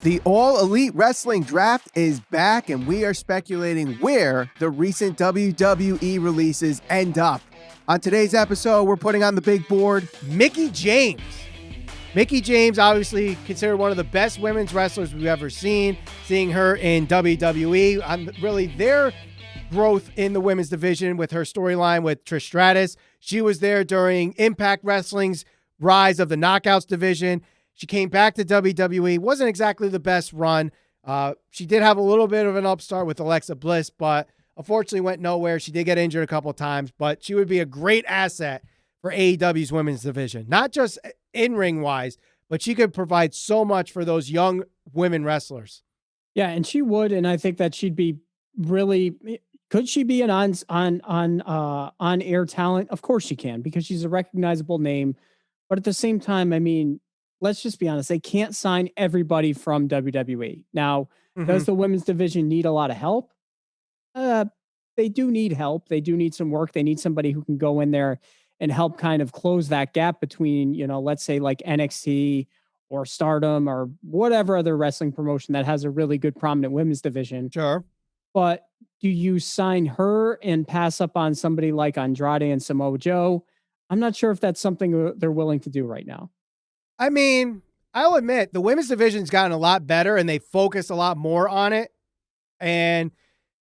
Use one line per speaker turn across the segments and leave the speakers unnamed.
The All Elite Wrestling Draft is back, and we are speculating where the recent WWE releases end up. On today's episode, we're putting on the big board Mickie James. Mickie James, obviously considered one of the best women's wrestlers we've ever seen. Seeing her in WWE, on really their growth in the women's division with her storyline with Trish Stratus. She was there during Impact Wrestling's rise of the Knockouts division. She came back to WWE. Wasn't exactly the best run. She did have a little bit of an upstart with Alexa Bliss, but unfortunately went nowhere. She did get injured a couple of times, but she would be a great asset for AEW's women's division. Not just in-ring wise, but she could provide so much for those young women wrestlers.
Yeah, and she would, and I think that she'd be really. Could she be an on-air talent? Of course she can, because she's a recognizable name. But at the same time, I mean, let's just be honest, they can't sign everybody from WWE. Now, does the women's division need a lot of help? They do need help. They do need some work. They need somebody who can go in there and help kind of close that gap between, let's say like NXT or Stardom or whatever other wrestling promotion that has a really good prominent women's division.
Sure.
But do you sign her and pass up on somebody like Andrade and Samoa Joe? I'm not sure if that's something they're willing to do right now.
I mean, I'll admit the women's division's gotten a lot better and they focus a lot more on it. And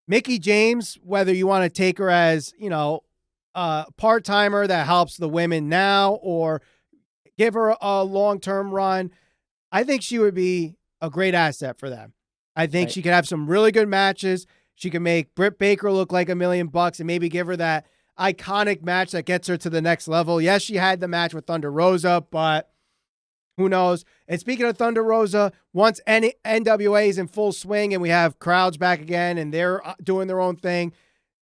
Mickie James, whether you want to take her as, a part-timer that helps the women now or give her a long-term run, I think she would be a great asset for them. I think she could have some really good matches. She can make Britt Baker look like $1 million and maybe give her that iconic match that gets her to the next level. Yes, she had the match with Thunder Rosa, but who knows? And speaking of Thunder Rosa, once NWA is in full swing and we have crowds back again and they're doing their own thing,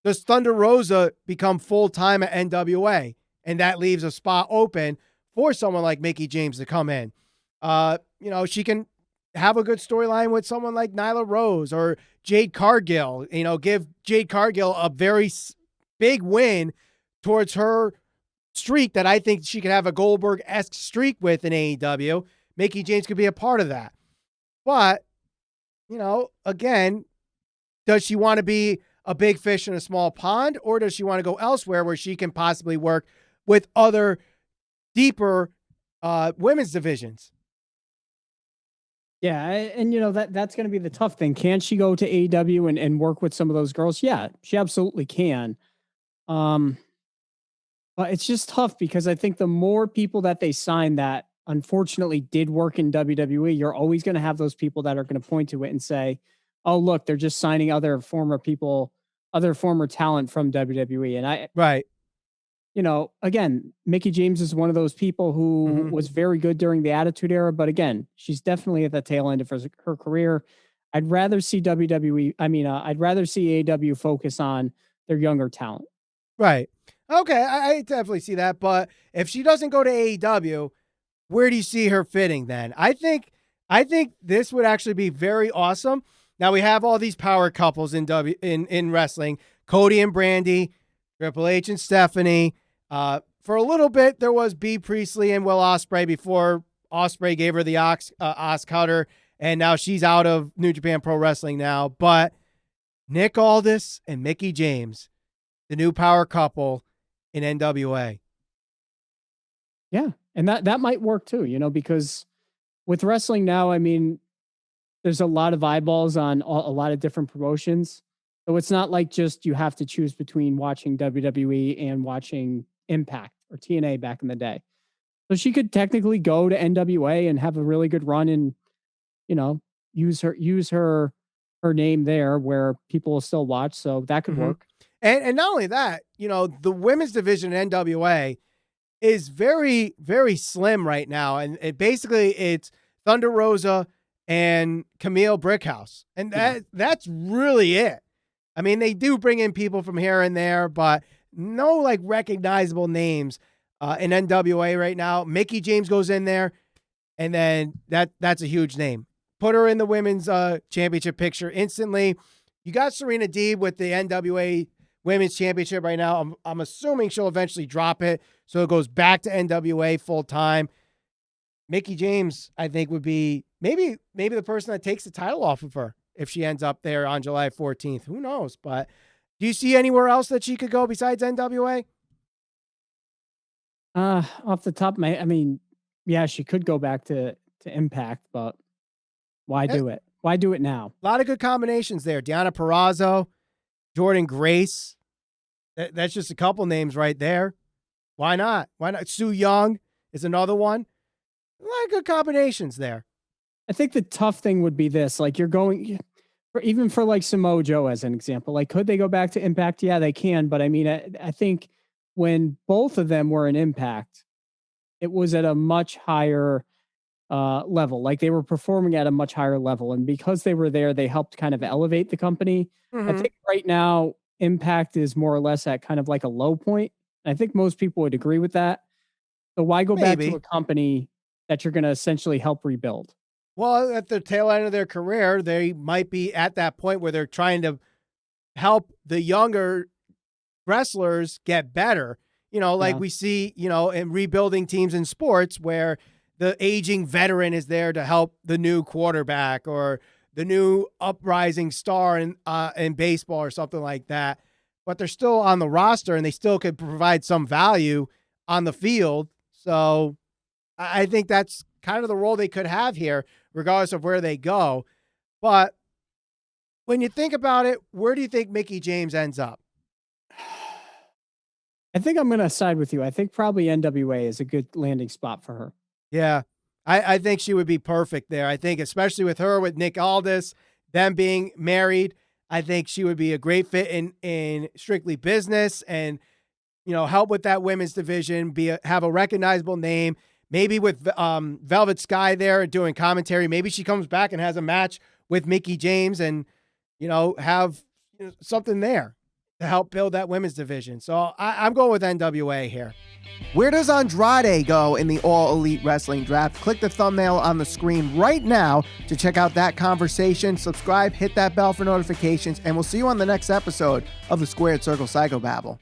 does Thunder Rosa become full-time at NWA? And that leaves a spot open for someone like Mickie James to come in. She can have a good storyline with someone like Nyla Rose or Jade Cargill, give Jade Cargill a very big win towards her streak that I think she could have a Goldberg-esque streak with in AEW. Mickie James could be a part of that. But, again, does she want to be a big fish in a small pond, or does she want to go elsewhere where she can possibly work with other deeper women's divisions?
Yeah, and that's going to be the tough thing. Can she go to AEW and work with some of those girls? Yeah, she absolutely can. But it's just tough because I think the more people that they sign that unfortunately did work in WWE, you're always going to have those people that are going to point to it and say, oh, look, they're just signing other former talent from WWE. And again, Mickie James is one of those people who was very good during the Attitude Era. But again, she's definitely at the tail end of her career. I'd rather see I'd rather see AEW focus on their younger talent.
Right. Okay, I definitely see that. But if she doesn't go to AEW, where do you see her fitting then? I think this would actually be very awesome. Now we have all these power couples in wrestling: Cody and Brandy, Triple H and Stephanie. For a little bit, there was Bea Priestley and Will Ospreay before Ospreay gave her the Os cutter, and now she's out of New Japan Pro Wrestling now. But Nick Aldis and Mickie James, the new power couple in NWA.
Yeah, and that might work too, because with wrestling now, I mean, there's a lot of eyeballs on a lot of different promotions. So it's not like just you have to choose between watching WWE and watching Impact or TNA back in the day. So she could technically go to NWA and have a really good run and, use her name there where people will still watch. So that could work.
And not only that, the women's division in NWA is very, very slim right now. And it's Thunder Rosa and Camille Brickhouse. And that's really it. I mean, they do bring in people from here and there, but no recognizable names in NWA right now. Mickie James goes in there, and then that's a huge name. Put her in the women's championship picture instantly. You got Serena Deeb with the NWA Women's Championship right now. I'm assuming she'll eventually drop it, so it goes back to NWA full time. Mickie James, I think, would be maybe the person that takes the title off of her if she ends up there on July 14th. Who knows? But do you see anywhere else that she could go besides NWA?
Off the top of my, I mean, yeah, she could go back to Impact, but why do it? Why do it now?
A lot of good combinations there. Deonna Purrazzo, Jordan Grace. That's just a couple names right there. Why not? Why not? Sue Young is another one. A lot of good combinations there.
I think the tough thing would be this, like you're going even for like Samoa Joe as an example, like could they go back to Impact? Yeah, they can. But I mean, I think when both of them were in Impact, it was at a much higher level. Like they were performing at a much higher level. And because they were there, they helped kind of elevate the company. I think right now, Impact is more or less at kind of like a low point. I think most people would agree with that. So why go back to a company that you're going to essentially help rebuild?
Well, at the tail end of their career, they might be at that point where they're trying to help the younger wrestlers get better. You know, like we see, you know, in rebuilding teams in sports where the aging veteran is there to help the new quarterback or the new uprising star in baseball or something like that. But they're still on the roster and they still could provide some value on the field. So I think that's kind of the role they could have here, regardless of where they go. But when you think about it, where do you think Mickie James ends up?
I think I'm going to side with you. I think probably NWA is a good landing spot for her.
Yeah, I think she would be perfect there. I think especially with her, with Nick Aldis, them being married, I think she would be a great fit in Strictly Business and, you know, help with that women's division, have a recognizable name. Maybe with Velvet Sky there doing commentary, maybe she comes back and has a match with Mickie James and, you know, have something there to help build that women's division. So I'm going with NWA here. Where does Andrade go in the All Elite Wrestling Draft? Click the thumbnail on the screen right now to check out that conversation. Subscribe, hit that bell for notifications, and we'll see you on the next episode of the Squared Circle Psychobabble.